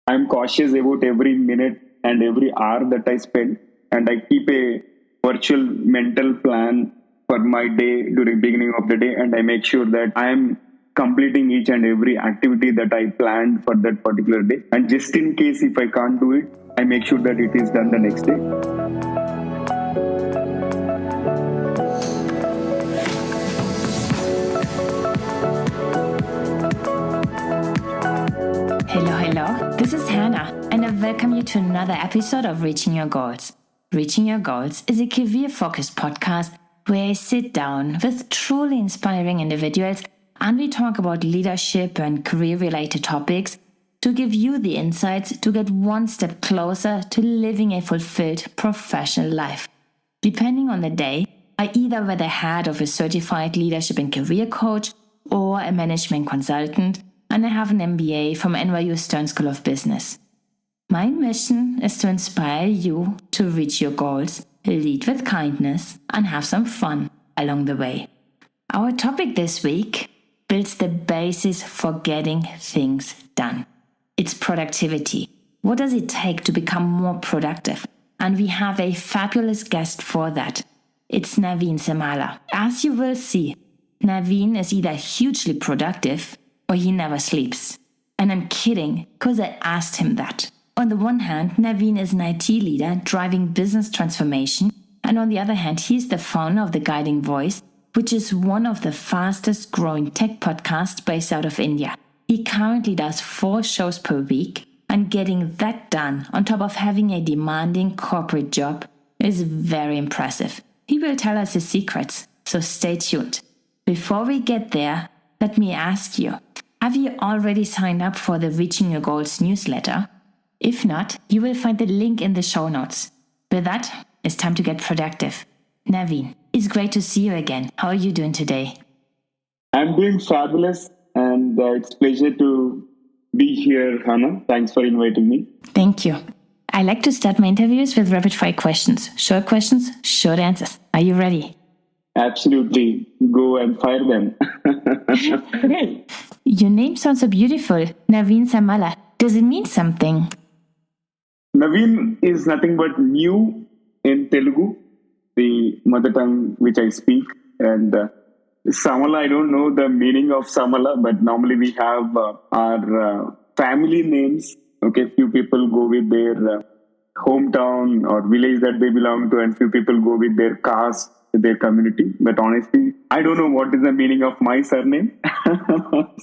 I'm cautious about every minute and every hour that I spend, and I keep a virtual mental plan for my day during beginning of the day, and I make sure that I am completing each and every activity that I planned for that particular day. And just in case if I can't do it, I make sure that it is done the next day. Hello, hello. This is Hannah, and I welcome you to another episode of Reaching Your Goals. Reaching Your Goals is a career-focused podcast where I sit down with truly inspiring individuals and we talk about leadership and career-related topics to give you the insights to get one step closer to living a fulfilled professional life. Depending on the day, I either wear the hat of a certified leadership and career coach or a management consultant, and I have an MBA from NYU Stern School of Business. My mission is to inspire you to reach your goals, lead with kindness, and have some fun along the way. Our topic this week builds the basis for getting things done. It's productivity. What does it take to become more productive? And we have a fabulous guest for that. It's Naveen Samala. As you will see, Naveen is either hugely productive or he never sleeps. And I'm kidding, because I asked him that. On the one hand, Naveen is an IT leader driving business transformation, and on the other hand, he's the founder of The Guiding Voice, which is one of the fastest growing tech podcasts based out of India. He currently does 4 shows per week, and getting that done on top of having a demanding corporate job is very impressive. He will tell us his secrets, so stay tuned. Before we get there, let me ask you, have you already signed up for the Reaching Your Goals newsletter? If not, you will find the link in the show notes. With that, it's time to get productive. Naveen, it's great to see you again. How are you doing today? I'm doing fabulous, and it's a pleasure to be here, Hannah. Thanks for inviting me. Thank you. I like to start my interviews with rapid-fire questions. Short questions, short answers. Are you ready? Absolutely. Go and fire them. Great. Your name sounds so beautiful, Naveen Samala. Does it mean something? Naveen is nothing but new in Telugu, the mother tongue which I speak. And Samala, I don't know the meaning of Samala, but normally we have our family names. Okay, few people go with their hometown or village that they belong to, and few people go with their caste, their community. But honestly, I don't know what is the meaning of my surname,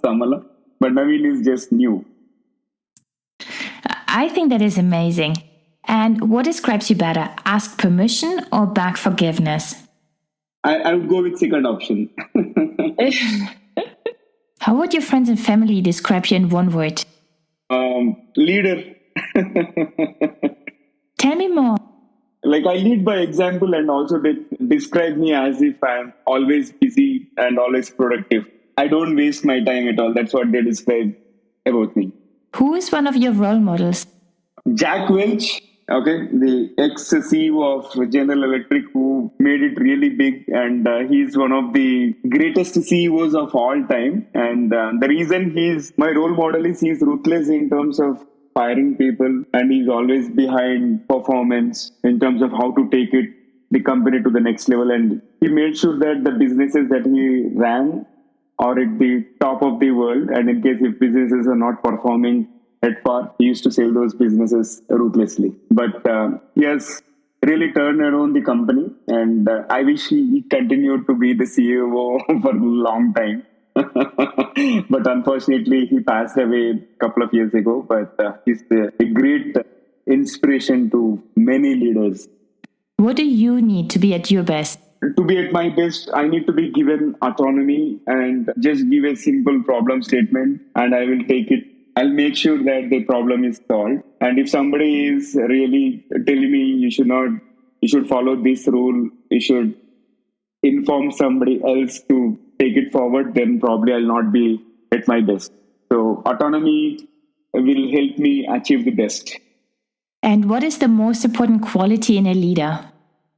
Samala. But Naveen is just new. I think that is amazing. And what describes you better, ask permission or beg forgiveness? I would go with second option. How would your friends and family describe you in one word? Leader. Tell me more. Like I lead by example, and also they describe me as if I'm always busy and always productive. I don't waste my time at all. That's what they describe about me. Who is one of your role models? Jack Welch, okay, the ex-CEO of General Electric, who made it really big, and he's one of the greatest CEOs of all time. And the reason he's my role model is he's ruthless in terms of firing people, and he's always behind performance in terms of how to take the company to the next level. And he made sure that the businesses that he ran are at the top of the world, and in case if businesses are not performing at par, he used to sell those businesses ruthlessly. But he has really turned around the company, and I wish he continued to be the CEO for a long time. But unfortunately, he passed away a couple of years ago. But he's a great inspiration to many leaders. What do you need to be at your best? To be at my best, I need to be given autonomy and just give a simple problem statement, and I will take it. I'll make sure that the problem is solved. And if somebody is really telling me you should follow this rule, you should inform somebody else to take it forward, then probably I'll not be at my best. So autonomy will help me achieve the best. And what is the most important quality in a leader?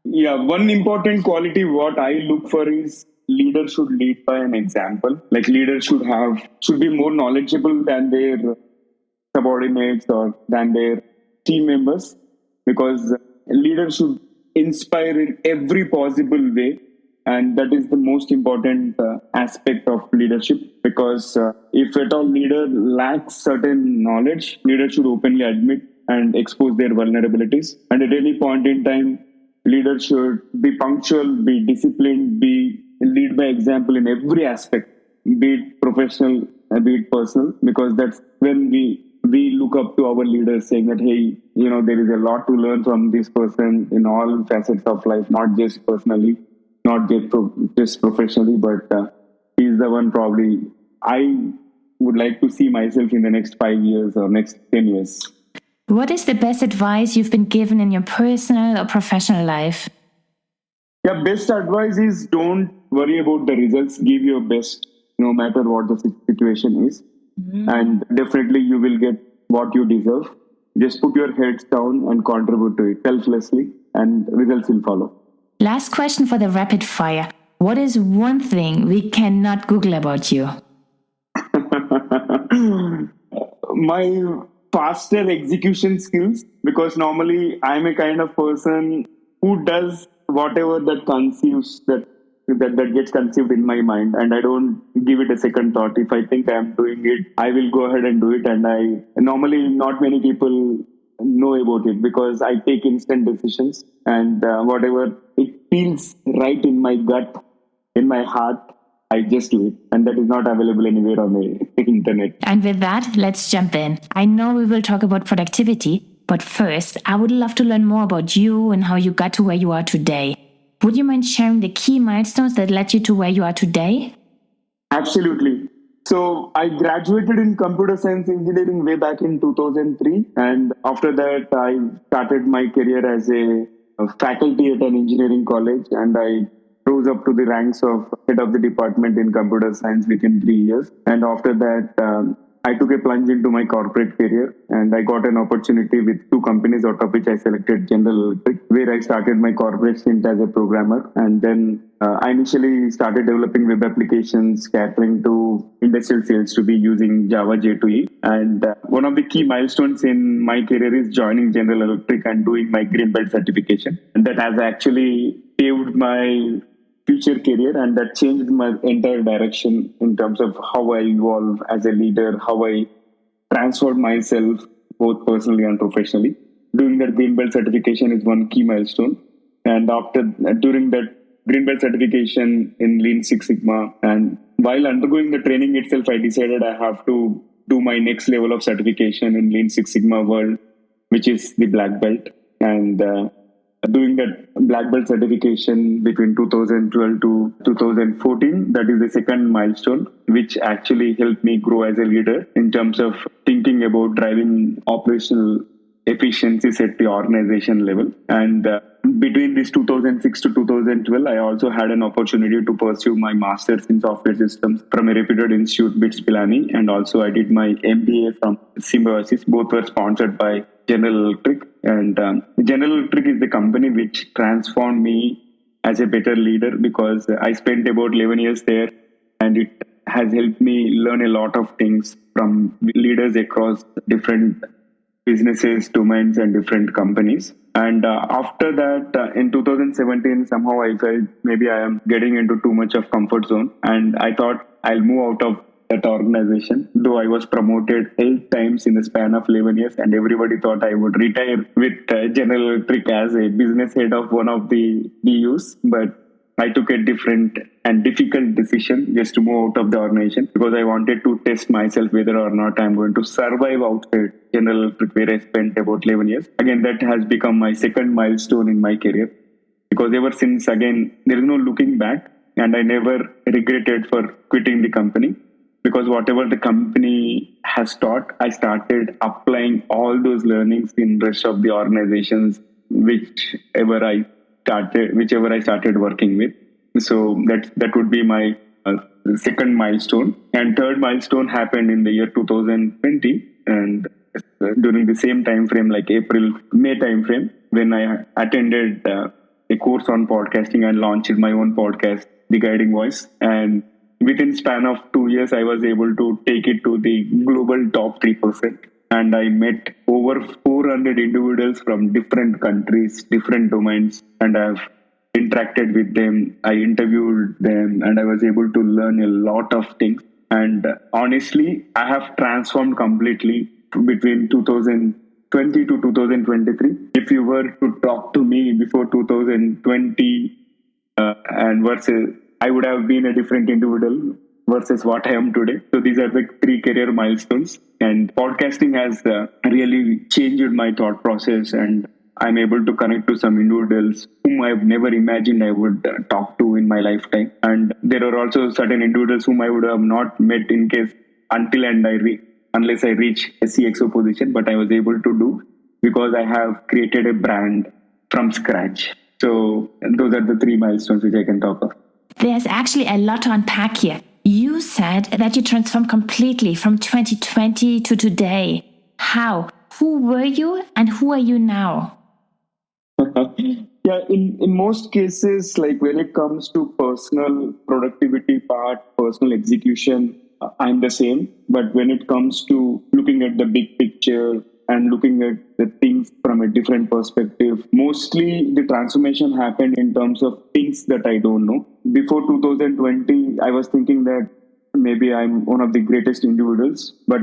Yeah, one important quality what I look for is leaders should lead by an example. Like leaders should be more knowledgeable than their subordinates or than their team members, because leaders should inspire in every possible way, and that is the most important aspect of leadership. Because if at all leader lacks certain knowledge, leader should openly admit and expose their vulnerabilities, and at any point in time leaders should be punctual, be disciplined, be lead by example in every aspect, be it professional, be it personal, because that's when we look up to our leaders, saying that, hey, there is a lot to learn from this person in all facets of life, not just personally, not just professionally, but he's the one probably I would like to see myself in the next 5 years or next 10 years. What is the best advice you've been given in your personal or professional life? Yeah, best advice is don't worry about the results. Give your best, no matter what the situation is, and definitely you will get what you deserve. Just put your heads down and contribute to it selflessly, and results will follow. Last question for the rapid fire. What is one thing we cannot Google about you? My faster execution skills, because normally I'm a kind of person who does whatever that gets conceived in my mind, and I don't give it a second thought. If I think I'm doing it, I will go ahead and do it. And I normally, not many people know about it, because I take instant decisions, and whatever it feels right in my gut, in my heart, I just do it, and that is not available anywhere on the internet. And with that, let's jump in. I know we will talk about productivity, but first, I would love to learn more about you and how you got to where you are today. Would you mind sharing the key milestones that led you to where you are today? Absolutely. So I graduated in computer science engineering way back in 2003, and after that I started my career as a faculty at an engineering college, and I rose up to the ranks of head of the department in computer science within 3 years. And after that, I took a plunge into my corporate career, and I got an opportunity with two companies, out of which I selected General Electric, where I started my corporate stint as a programmer. And then I initially started developing web applications, catering to industrial sales to be using Java J2E. And one of the key milestones in my career is joining General Electric and doing my green belt certification. And that has actually paved my future career, and that changed my entire direction in terms of how I evolve as a leader, how I transformed myself both personally and professionally. Doing that green belt certification is one key milestone, and during that green belt certification in Lean Six Sigma, and while undergoing the training itself, I decided I have to do my next level of certification in Lean Six Sigma world, which is the black belt. And doing that black belt certification between 2012 to 2014, that is the second milestone, which actually helped me grow as a leader in terms of thinking about driving operational efficiencies at the organization level. And between this 2006 to 2012, I also had an opportunity to pursue my master's in software systems from a reputed institute, BITS Pilani, and also I did my MBA from Symbiosis. Both were sponsored by General Electric. And General Electric is the company which transformed me as a better leader, because I spent about 11 years there, and it has helped me learn a lot of things from leaders across different businesses, domains, and different companies. And after that, in 2017, somehow I felt maybe I am getting into too much of comfort zone, and I thought I'll move out of that organization. Though I was promoted 8 times in the span of 11 years, and everybody thought I would retire with General Electric as a business head of one of the BUs, but I took a different and difficult decision just to move out of the organization, because I wanted to test myself whether or not I'm going to survive outside General Electric, where I spent about 11 years. Again, that has become my second milestone in my career, because ever since, again, there is no looking back, and I never regretted for quitting the company, because whatever the company has taught, I started applying all those learnings in rest of the organizations whichever I started working with. So that would be my second milestone. And third milestone happened in the year 2020, and during the same time frame, like May time frame, when I attended a course on podcasting and launched my own podcast, The Guiding Voice. And within span of 2 years, I was able to take it to the global top 3%. and I met over 400 individuals from different countries, different domains, and I've interacted with them. I interviewed them, and I was able to learn a lot of things. And honestly, I have transformed completely between 2020 to 2023. If you were to talk to me before 2020 and versus I would have been a different individual versus what I am today. So these are the three career milestones, and podcasting has really changed my thought process, and I'm able to connect to some individuals whom I've never imagined I would talk to in my lifetime. And there are also certain individuals whom I would have not met in case until and unless I reach a CXO position, but I was able to do because I have created a brand from scratch. So those are the three milestones which I can talk of. There's actually a lot to unpack here. You said that you transformed completely from 2020 to today. How? Who were you and who are you now? Yeah, in most cases, like when it comes to personal productivity part, personal execution, I'm the same. But when it comes to looking at the big picture and looking at the things from a different perspective, mostly the transformation happened in terms of things that I don't know. Before 2020, I was thinking that maybe I'm one of the greatest individuals. But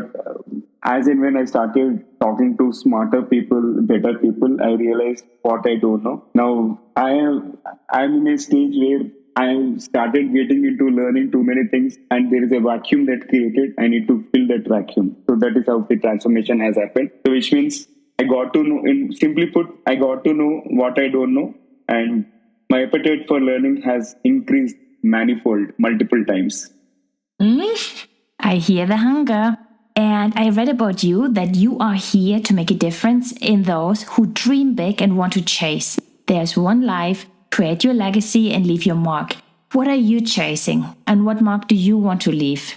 as and when I started talking to smarter people, better people, I realized what I don't know. Now I'm in a stage where I started getting into learning too many things, and there is a vacuum that created. I need to fill that vacuum. So that is how the transformation has happened. So which means I got to know, in simply put, I got to know what I don't know, and my appetite for learning has increased manifold, multiple times. I hear the hunger. And I read about you that you are here to make a difference in those who dream big and want to chase. There's one life, create your legacy and leave your mark. What are you chasing and what mark do you want to leave?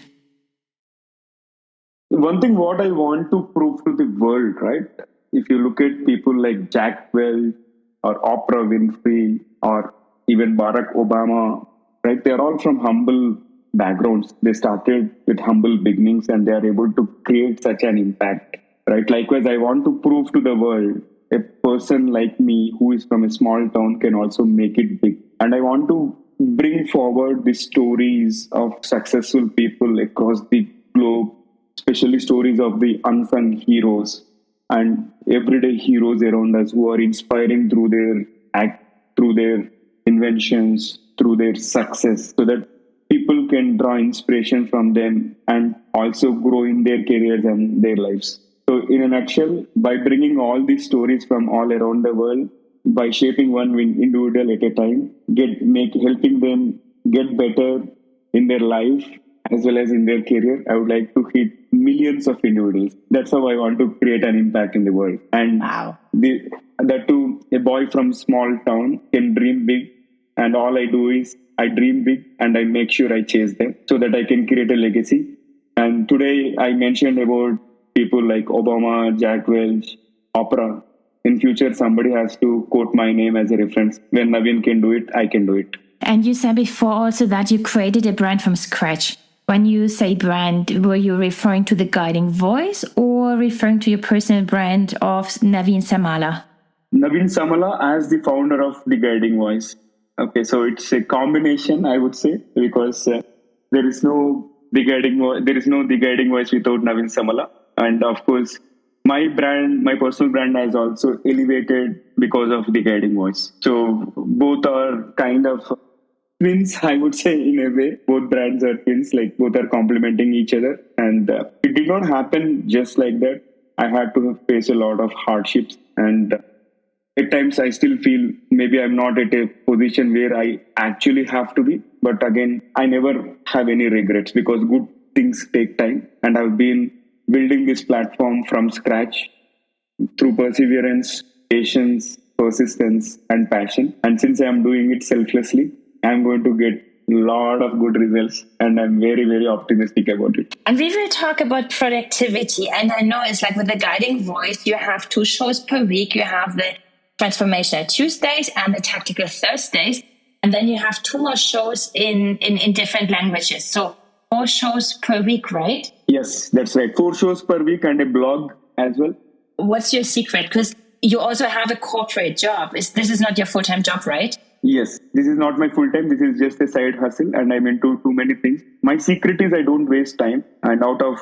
One thing what I want to prove to the world, right? If you look at people like Jack Welch or Oprah Winfrey or even Barack Obama, right? They're all from humble backgrounds. They started with humble beginnings and they are able to create such an impact, right? Likewise, I want to prove to the world a person like me who is from a small town can also make it big. And I want to bring forward the stories of successful people across the globe, especially stories of the unsung heroes and everyday heroes around us who are inspiring through their act, through their inventions, through their success, so that people can draw inspiration from them and also grow in their careers and their lives. So, in a nutshell, by bringing all these stories from all around the world, by shaping one individual at a time, helping them get better in their life as well as in their career, I would like to hit millions of individuals. That's how I want to create an impact in the world. And Wow. that too, a boy from small town can dream big, and all I do is I dream big and I make sure I chase them so that I can create a legacy. And today I mentioned about people like Obama, Jack Welch, Oprah. In future, somebody has to quote my name as a reference. When Naveen can do it, I can do it. And you said before also that you created a brand from scratch. When you say brand, were you referring to the guiding voice or referring to your personal brand of Naveen Samala? Naveen Samala as the founder of The Guiding Voice. Okay, so it's a combination, I would say, because there is no there is no The Guiding Voice without Naveen Samala. And of course, my brand, my personal brand has also elevated because of The Guiding Voice. So both are kind of twins, I would say, in a way. Both brands are twins, like both are complementing each other. And it did not happen just like that. I had to face a lot of hardships. And at times I still feel maybe I'm not at a position where I actually have to be. But again, I never have any regrets because good things take time. And I've been building this platform from scratch through perseverance, patience, persistence, and passion. And since I'm doing it selflessly, I'm going to get a lot of good results, and I'm very, very optimistic about it. And we will talk about productivity. And I know it's like with the guiding voice, you have 2 shows per week. You have the transformational Tuesdays and the tactical Thursdays. And then you have 2 more shows in different languages. So 4 shows per week, right? Yes, that's right. 4 shows per week and a blog as well. What's your secret? Because you also have a corporate job. This is not your full-time job, right? Yes, this is not my full time. This is just a side hustle, and I'm into too many things. My secret is I don't waste time, and out of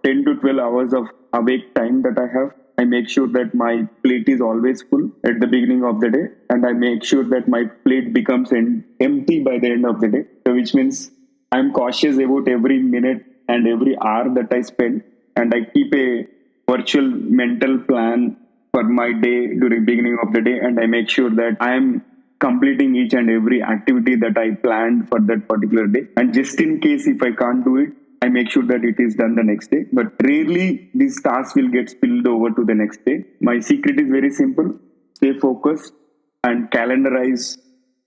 10 to 12 hours of awake time that I have, I make sure that my plate is always full at the beginning of the day, and I make sure that my plate becomes empty by the end of the day. So, which means I'm cautious about every minute and every hour that I spend, and I keep a virtual mental plan for my day during beginning of the day, and I make sure that I am completing each and every activity that I planned for that particular day. And just in case if I can't do it, I make sure that it is done the next day. But rarely these tasks will get spilled over to the next day. My secret is very simple: stay focused and calendarize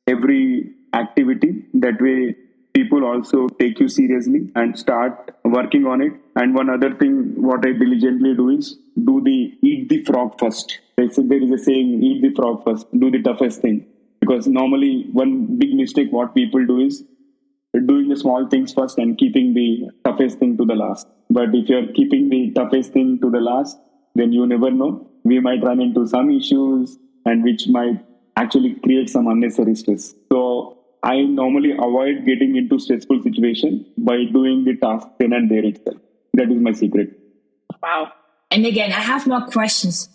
every activity. That way, people also take you seriously and start working on it. And one other thing, what I diligently do is eat the frog first. There is a saying, eat the frog first, do the toughest thing. Because normally, one big mistake what people do is doing the small things first and keeping the toughest thing to the last. But if you're keeping the toughest thing to the last, then you never know. We might run into some issues and which might actually create some unnecessary stress. So I normally avoid getting into stressful situation by doing the task then and there itself. That is my secret. Wow. And again, I have more questions.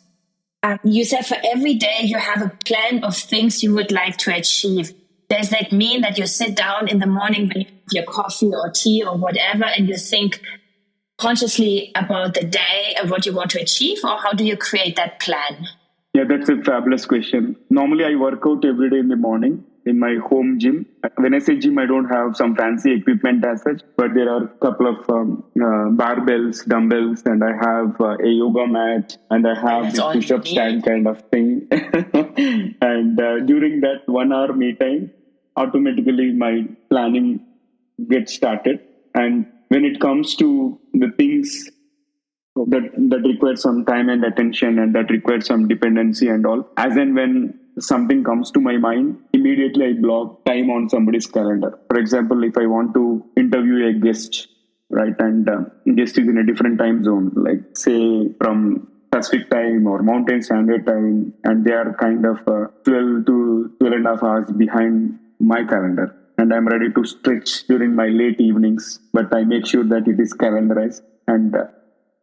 You said for every day you have a plan of things you would like to achieve. Does that mean that you sit down in the morning when you have your coffee or tea or whatever and you think consciously about the day and what you want to achieve, or how do you create that plan? Yeah, that's a fabulous question. Normally, I work out every day in the morning in my home gym. When I say gym, I don't have some fancy equipment as such, but there are a couple of barbells, dumbbells, and I have a yoga mat, and I have the push-up stand kind of thing. And during that 1 hour me time, automatically my planning gets started. And when it comes to the things that requires some time and attention and that requires some dependency and all, as and when something comes to my mind, immediately I block time on somebody's calendar. For example, if I want to interview a guest, right, and guest is in a different time zone, like say from Pacific time or Mountain Standard time, and they are kind of 12 to 12 and a half hours behind my calendar, and I'm ready to stretch during my late evenings, but I make sure that it is calendarized, and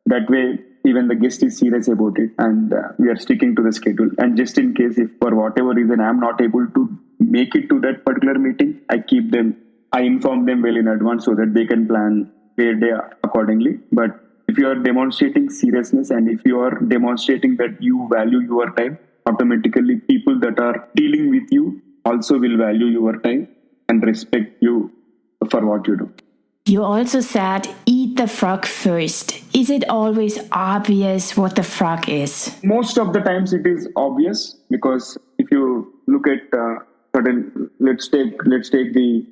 that way even the guest is serious about it, and we are sticking to the schedule. And just in case if for whatever reason I'm not able to make it to that particular meeting, I inform them well in advance so that they can plan their day accordingly. But if you are demonstrating seriousness and if you are demonstrating that you value your time, automatically people that are dealing with you also will value your time and respect you for what you do. You also said eat the frog first. Is it always obvious what the frog is? Most of the times it is obvious, because if you look at certain, let's take the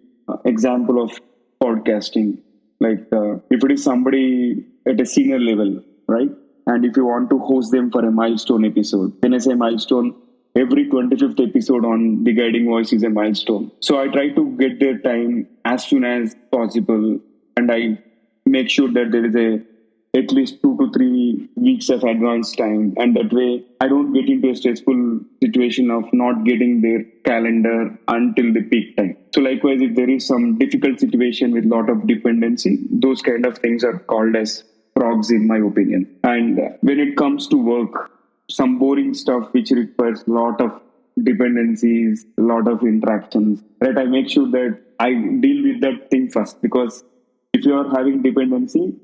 example of podcasting. Like if it is somebody at a senior level, right? And if you want to host them for a milestone episode, when I say milestone, every 25th episode on The Guiding Voice is a milestone. So I try to get their time as soon as possible, and I make sure that there is at least 2 to 3 weeks of advance time, and that way I don't get into a stressful situation of not getting their calendar until the peak time. So likewise, if there is some difficult situation with lot of dependency, those kind of things are called as frogs in my opinion. And when it comes to work, some boring stuff which requires a lot of dependencies, a lot of interactions, right? I make sure that I deal with that thing first, because if you are having dependency,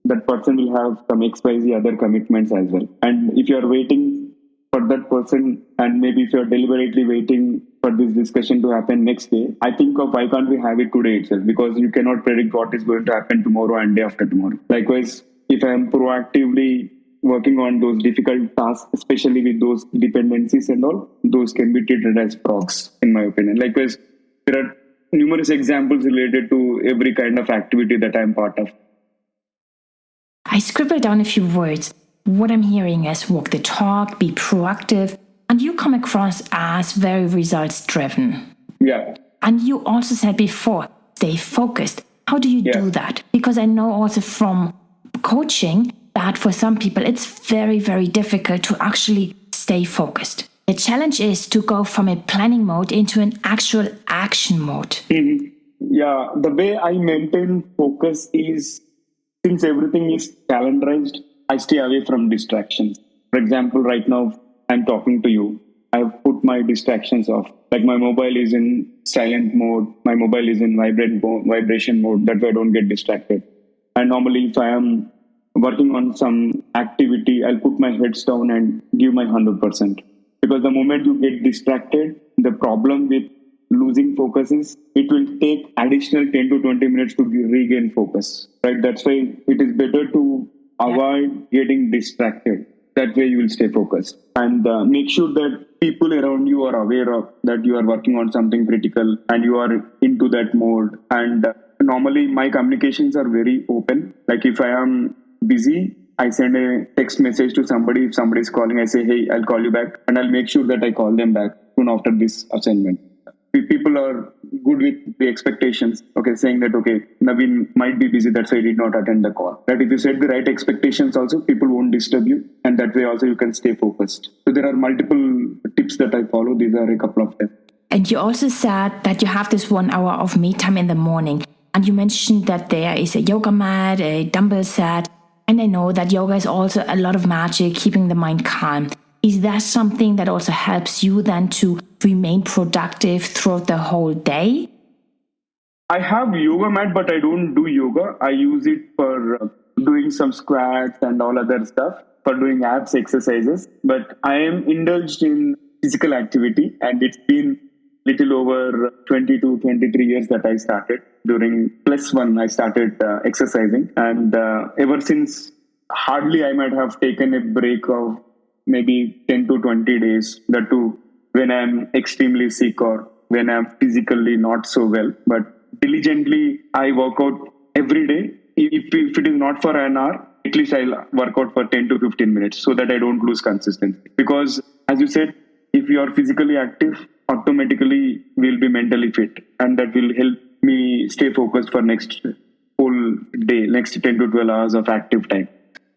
that person will have some XYZ other commitments as well. And if you are waiting for that person, and maybe if you are deliberately waiting for this discussion to happen next day, I think of why can't we have it today itself, because you cannot predict what is going to happen tomorrow and day after tomorrow. Likewise, if I am proactively working on those difficult tasks, especially with those dependencies and all, those can be treated as procs, in my opinion. Likewise, there are numerous examples related to every kind of activity that I'm part of. I scribbled down a few words. What I'm hearing is walk the talk, be proactive, and you come across as very results driven. Yeah. And you also said before, stay focused. How do you do that? Because I know also from coaching, that for some people it's very, very difficult to actually stay focused. The challenge is to go from a planning mode into an actual action mode. Mhm. Yeah, the way I maintain focus is since everything is calendarized, I stay away from distractions. For example, right now I'm talking to you. I've put my distractions off. Like my mobile is in silent mode, my mobile is in vibration mode. That way I don't get distracted. And normally, if I am working on some activity, I'll put my heads down and give my 100%. Because the moment you get distracted, the problem with losing focus is it will take additional 10 to 20 minutes to regain focus. Right? That's why it is better to avoid getting distracted. That way you will stay focused and make sure that people around you are aware of that you are working on something critical and you are into that mode. And normally my communications are very open. Like if I am busy, I send a text message to somebody. If somebody is calling, I say, hey, I'll call you back, and I'll make sure that I call them back soon after this assignment. People are good with the expectations. Okay, saying that okay, Naveen might be busy, that's why he did not attend the call. That if you set the right expectations, also people won't disturb you, and that way also you can stay focused. So there are multiple tips that I follow. These are a couple of them. And you also said that you have this 1 hour of me time in the morning, and you mentioned that there is a yoga mat, a dumbbell set, and I know that yoga is also a lot of magic, keeping the mind calm. Is that something that also helps you then to remain productive throughout the whole day? I have yoga mat, but I don't do yoga. I use it for doing some squats and all other stuff, for doing abs exercises. But I am indulged in physical activity, and it's been little over 20 to 23 years that I started. During plus one, I started exercising, and ever since, hardly I might have taken a break of maybe 10 to 20 days. That too, when I'm extremely sick or when I'm physically not so well. But diligently, I work out every day. If it is not for an hour, at least I'll work out for 10 to 15 minutes so that I don't lose consistency. Because as you said, if you are physically active, automatically we'll be mentally fit, and that will help me stay focused for next whole day, next 10 to 12 hours of active time.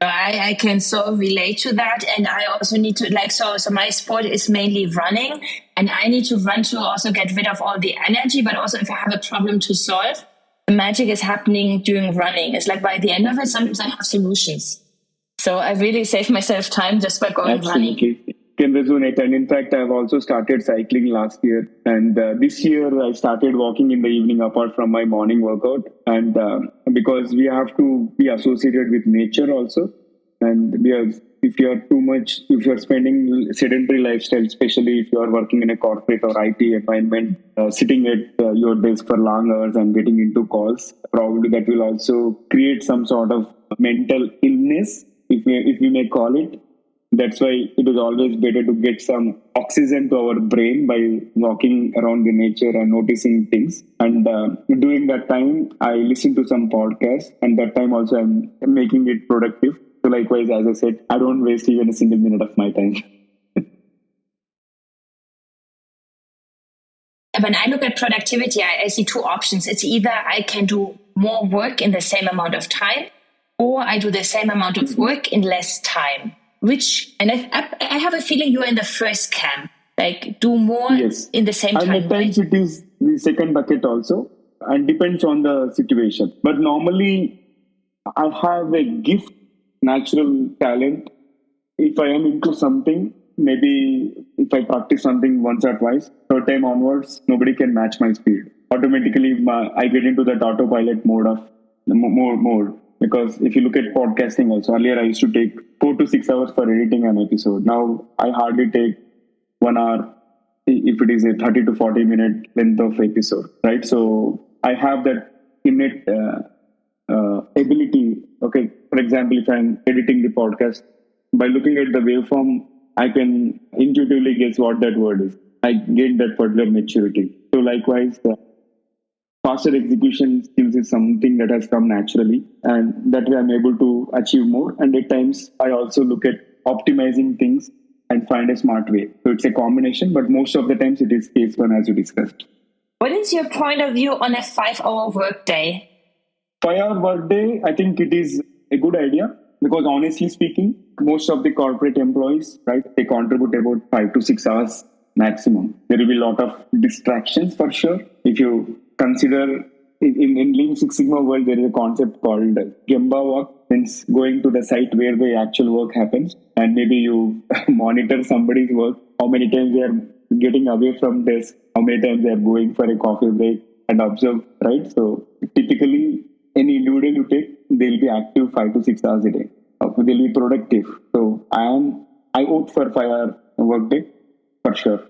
I can so relate to that. And I also need to so my sport is mainly running, and I need to run to also get rid of all the energy. But also if I have a problem to solve, the magic is happening during running. It's like by the end of it, sometimes I have solutions. So I really save myself time just by going running. Absolutely. Can resonate. And in fact, I've also started cycling last year. And this year, I started walking in the evening apart from my morning workout. And because we have to be associated with nature also. And if you are too much, if you are spending sedentary lifestyle, especially if you are working in a corporate or IT environment, sitting at your desk for long hours and getting into calls, probably that will also create some sort of mental illness, if we may call it. That's why it is always better to get some oxygen to our brain by walking around the nature and noticing things. And during that time, I listen to some podcasts, and that time also I'm making it productive. So likewise, as I said, I don't waste even a single minute of my time. When I look at productivity, I see two options. It's either I can do more work in the same amount of time, or I do the same amount of work in less time. And I have a feeling you're in the first camp, like do more in the same time. And at times it is the second bucket also, and depends on the situation. But normally I have a gift, natural talent. If I am into something, maybe if I practice something once or twice, third time onwards, nobody can match my speed. Automatically, I get into that autopilot mode of mode. Because if you look at podcasting also, earlier I used to take 4 to 6 hours for editing an episode. Now I hardly take 1 hour if it is a 30 to 40 minute length of episode, right? So I have that innate ability. Okay, for example, if I'm editing the podcast, by looking at the waveform, I can intuitively guess what that word is. I gain that particular maturity. So likewise, faster execution skills is something that has come naturally, and that way I'm able to achieve more. And at times I also look at optimizing things and find a smart way. So it's a combination, but most of the times it is case one, as you discussed. What is your point of view on a 5-hour workday? 5-hour workday, I think it is a good idea. because honestly speaking, most of the corporate employees, right, they contribute about 5 to 6 hours maximum. There will be a lot of distractions for sure. If you consider in Lean Six Sigma world, there is a concept called Gemba walk, means going to the site where the actual work happens, and maybe you monitor somebody's work, how many times they are getting away from desk, how many times they are going for a coffee break, and observe, right? So typically, any individual you take, they'll be active 5 to 6 hours a day. They'll be productive. So I opt for 5 hour work day for sure.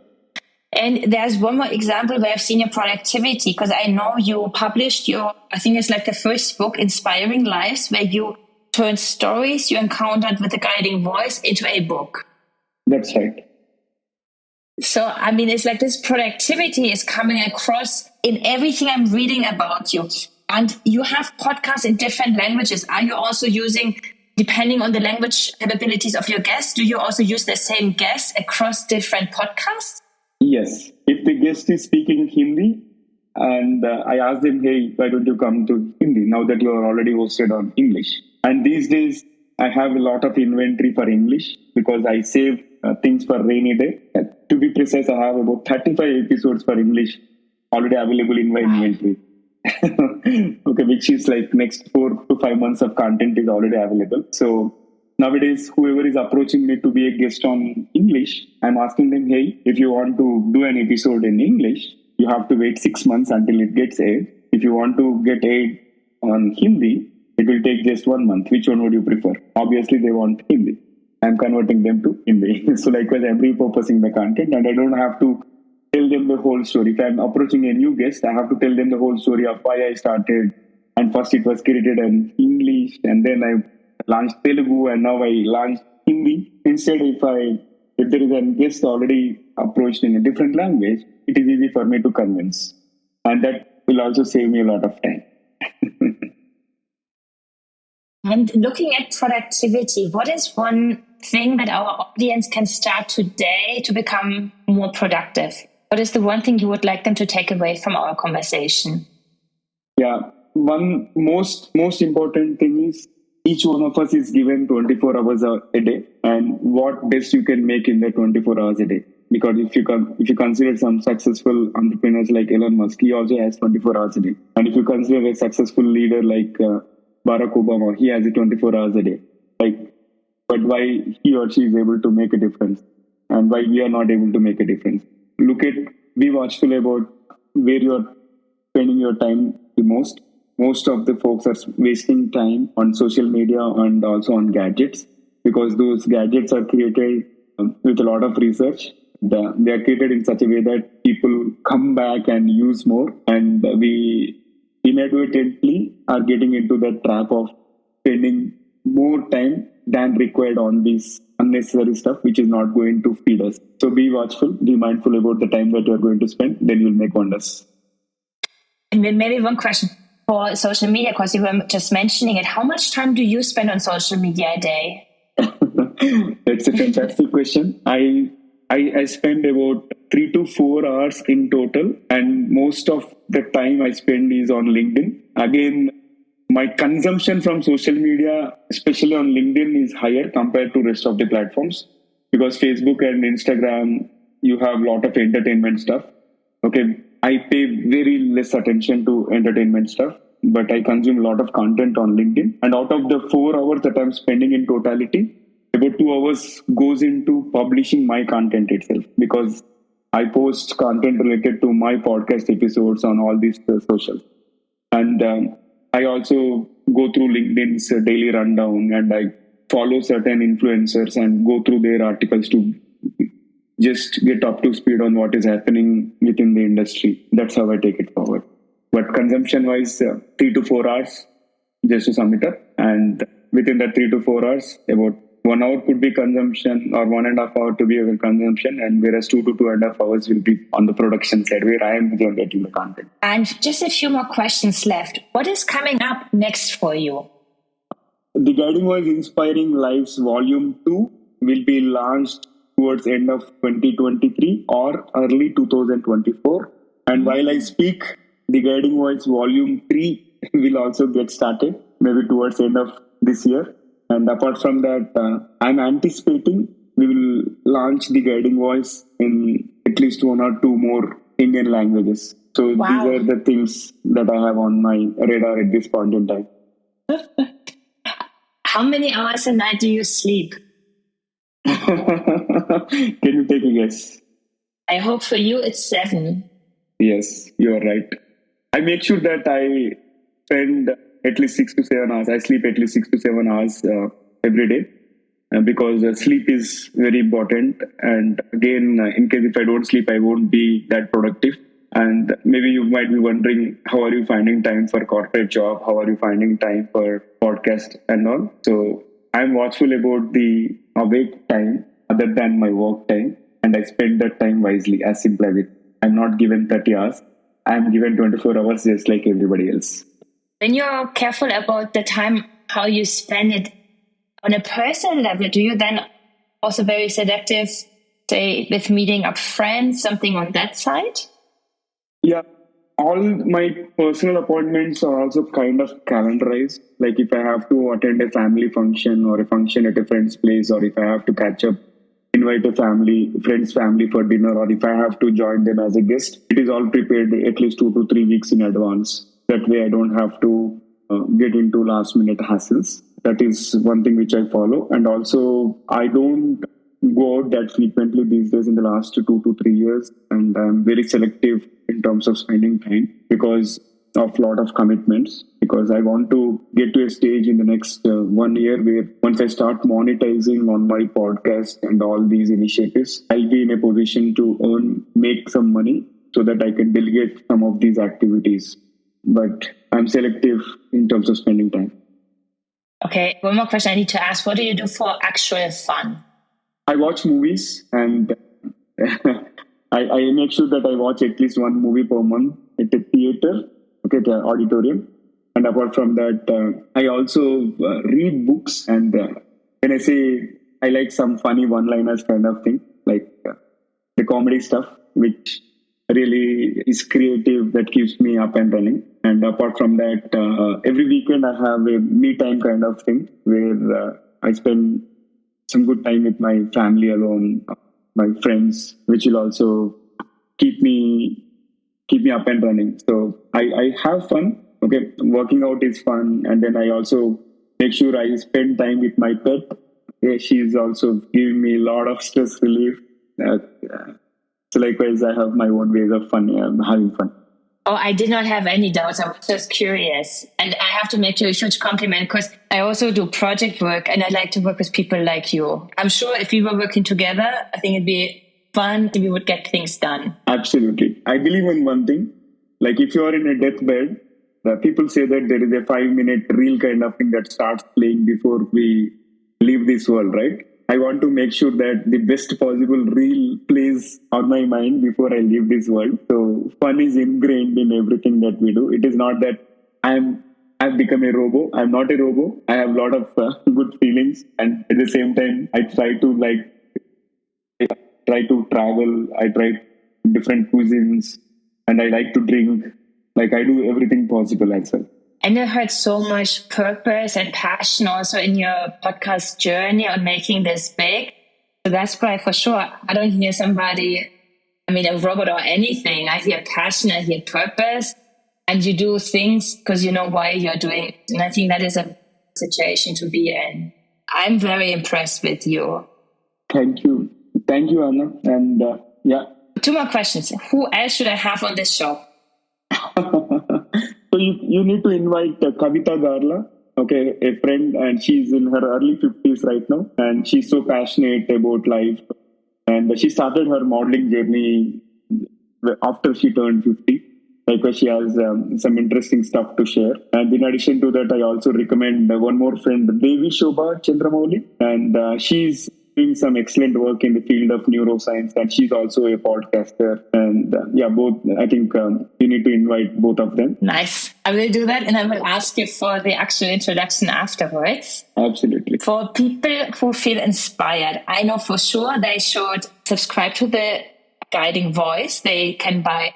And there's one more example where I've seen your productivity, because I know you published your, I think it's like the first book, Inspiring Lives, where you turned stories you encountered with a guiding voice into a book. That's right. So, I mean, it's like this productivity is coming across in everything I'm reading about you. And you have podcasts in different languages. Are you also using, depending on the language capabilities of your guests, do you also use the same guests across different podcasts? Yes. If the guest is speaking Hindi, and I ask them, hey, why don't you come to Hindi now that you are already hosted on English? And these days, I have a lot of inventory for English because I save things for rainy day. To be precise, I have about 35 episodes for English already available in my inventory. Okay, which is like next 4 to 5 months of content is already available. So nowadays, whoever is approaching me to be a guest on English, I'm asking them, hey, if you want to do an episode in English, you have to wait 6 months until it gets aired. If you want to get aired on Hindi, it will take just 1 month. Which one would you prefer? Obviously, they want Hindi. I'm converting them to Hindi. So likewise, I'm repurposing the content, and I don't have to tell them the whole story. If I'm approaching a new guest, I have to tell them the whole story of why I started. And first it was created in English, and then I launched Telugu, and now I launched Hindi. Instead, if there is a guest already approached in a different language, it is easy for me to convince. And that will also save me a lot of time. And looking at productivity, what is one thing that our audience can start today to become more productive? What is the one thing you would like them to take away from our conversation? Yeah, one most important thing is each one of us is given 24 hours a day, and what best you can make in the 24 hours a day. Because if you consider some successful entrepreneurs like Elon Musk, he also has 24 hours a day. And if you consider a successful leader like Barack Obama, he has it 24 hours a day. But why he or she is able to make a difference, and why we are not able to make a difference? Be watchful about where you're spending your time the most. Most of the folks are wasting time on social media and also on gadgets, because those gadgets are created with a lot of research. They are created in such a way that people come back and use more, and we inadvertently are getting into that trap of spending more time than required on this unnecessary stuff, which is not going to feed us. So be watchful, be mindful about the time that you are going to spend, then you'll make wonders. And then maybe one question for social media, because you were just mentioning it. How much time do you spend on social media a day? That's a fantastic question. I spend about 3 to 4 hours in total, and most of the time I spend is on LinkedIn. Again, my consumption from social media, especially on LinkedIn, is higher compared to rest of the platforms, because Facebook and Instagram, you have a lot of entertainment stuff. Okay, I pay very less attention to entertainment stuff, but I consume a lot of content on LinkedIn. And out of the 4 hours that I'm spending in totality, about 2 hours goes into publishing my content itself, because I post content related to my podcast episodes on all these socials. And I also go through LinkedIn's daily rundown, and I follow certain influencers and go through their articles to just get up to speed on what is happening within the industry. That's how I take it forward. But consumption wise, 3 to 4 hours just to sum it up. And within that 3 to 4 hours, about 1 hour could be consumption, or 1.5 hours to be a consumption, and whereas 2 to 2.5 hours will be on the production side where I am generating the content. And just a few more questions left. What is coming up next for you? The Guiding Voice Inspiring Lives Volume 2 will be launched towards end of 2023 or early 2024. And while I speak, the Guiding Voice Volume 3 will also get started, maybe towards end of this year. And apart from that, I'm anticipating we will launch the guiding voice in at least one or two more Indian languages. So these Wow. are the things that I have on my radar at this point in time. How many hours a night do you sleep? Can you take a guess? I hope for you it's 7. Yes, you are right. I make sure that I spend at least 6 to 7 hours. I sleep at least 6 to 7 hours every day because sleep is very important. And again, in case if I don't sleep, I won't be that productive. And maybe you might be wondering, how are you finding time for corporate job? How are you finding time for podcast and all? So I'm watchful about the awake time other than my work time, and I spend that time wisely, as simple as it. I'm not given 30 hours. I'm given 24 hours just like everybody else. When you're careful about the time, how you spend it on a personal level, do you then also very selective, say, with meeting up friends, something on that side? Yeah, all my personal appointments are also kind of calendarized. Like if I have to attend a family function or a function at a friend's place, or if I have to catch up, invite a friend's family for dinner, or if I have to join them as a guest, it is all prepared at least 2 to 3 weeks in advance. That way I don't have to get into last minute hassles. That is one thing which I follow. And also, I don't go out that frequently these days in the last 2 to 3 years. And I'm very selective in terms of spending time because of a lot of commitments. Because I want to get to a stage in the next 1 year where once I start monetizing on my podcast and all these initiatives, I'll be in a position to make some money so that I can delegate some of these activities. But I'm selective in terms of spending time. Okay, one more question I need to ask. What do you do for actual fun? I watch movies and I make sure that I watch at least one movie per month at the theater, okay, the auditorium. And apart from that, I also read books. And when I say I like some funny one-liners kind of thing, like the comedy stuff, which really is creative, that keeps me up and running. And apart from that, every weekend I have a me time kind of thing where I spend some good time with my family alone, my friends, which will also keep me up and running. So I have fun. Okay, working out is fun, and then I also make sure I spend time with my pet. Okay, she's also giving me a lot of stress relief. So likewise, I have my own ways of fun. I'm having fun. Oh, I did not have any doubts. I was just curious. And I have to make you a huge compliment because I also do project work and I like to work with people like you. I'm sure if we were working together, I think it'd be fun if we would get things done. Absolutely. I believe in one thing. Like if you are in a deathbed, people say that there is a 5 minute reel kind of thing that starts playing before we leave this world, right? I want to make sure that the best possible reel plays on my mind before I leave this world. So fun is ingrained in everything that we do. It is not that I've become a robo. I'm not a robo. I have a lot of good feelings, and at the same time, I try to travel. I try different cuisines, and I like to drink. Like I do everything possible as well. And I heard so much purpose and passion also in your podcast journey on making this big. So that's why for sure, I don't hear somebody, I mean, a robot or anything. I hear passion, I hear purpose, and you do things because you know why you're doing it. And I think that is a situation to be in. I'm very impressed with you. Thank you. Thank you, Anna. And yeah. 2 more questions. Who else should I have on this show? So you need to invite Kavita Garla, okay, a friend, and she's in her early 50s right now, and she's so passionate about life. And she started her modeling journey after she turned 50. Like she has some interesting stuff to share. And in addition to that, I also recommend one more friend, Devi Shobha Chandramouli, and she's doing some excellent work in the field of neuroscience, and she's also a podcaster. And both, I think you need to invite both of them. Nice. I will do that, and I will ask you for the actual introduction afterwards. Absolutely. For people who feel inspired, I know for sure they should subscribe to the Guiding Voice. They can buy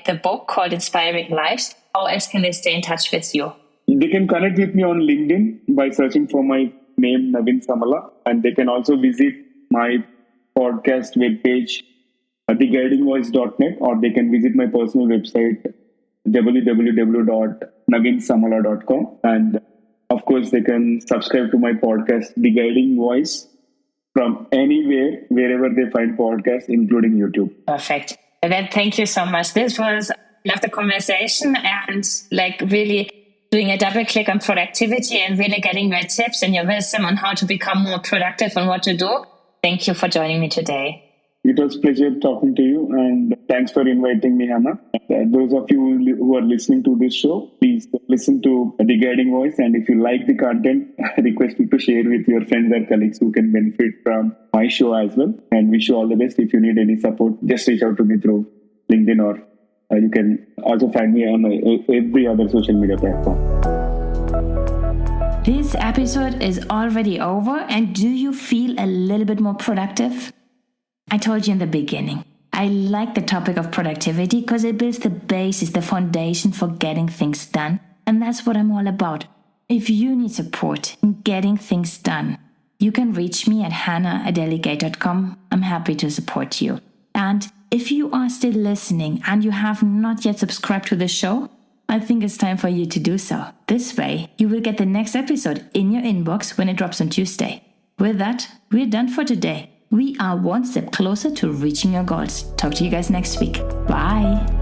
the book called Inspiring Lives. How else can they stay in touch with you? They can connect with me on LinkedIn by searching for my name Naveen Samala, and they can also visit my podcast webpage, theguidingvoice.net, or they can visit my personal website, www.naveensamala.com. And of course, they can subscribe to my podcast, The Guiding Voice, from anywhere, wherever they find podcasts, including YouTube. Perfect. Then thank you so much. This was love the conversation and like really doing a double click on productivity and really getting your tips and your wisdom on how to become more productive and what to do. Thank you for joining me today. It was a pleasure talking to you, and thanks for inviting me, Hannah. Those of you who are listening to this show, please listen to The Guiding Voice, and if you like the content, I request you to share with your friends and colleagues who can benefit from my show as well, and wish you all the best. If you need any support, just reach out to me through LinkedIn, or you can also find me on every other social media platform. This episode is already over, and do you feel a little bit more productive? I told you in the beginning, I like the topic of productivity because it builds the basis, the foundation for getting things done. And that's what I'm all about. If you need support in getting things done, you can reach me at hannah@delygate.com. I'm happy to support you. And if you are still listening and you have not yet subscribed to the show, I think it's time for you to do so. This way, you will get the next episode in your inbox when it drops on Tuesday. With that, we're done for today. We are one step closer to reaching your goals. Talk to you guys next week. Bye.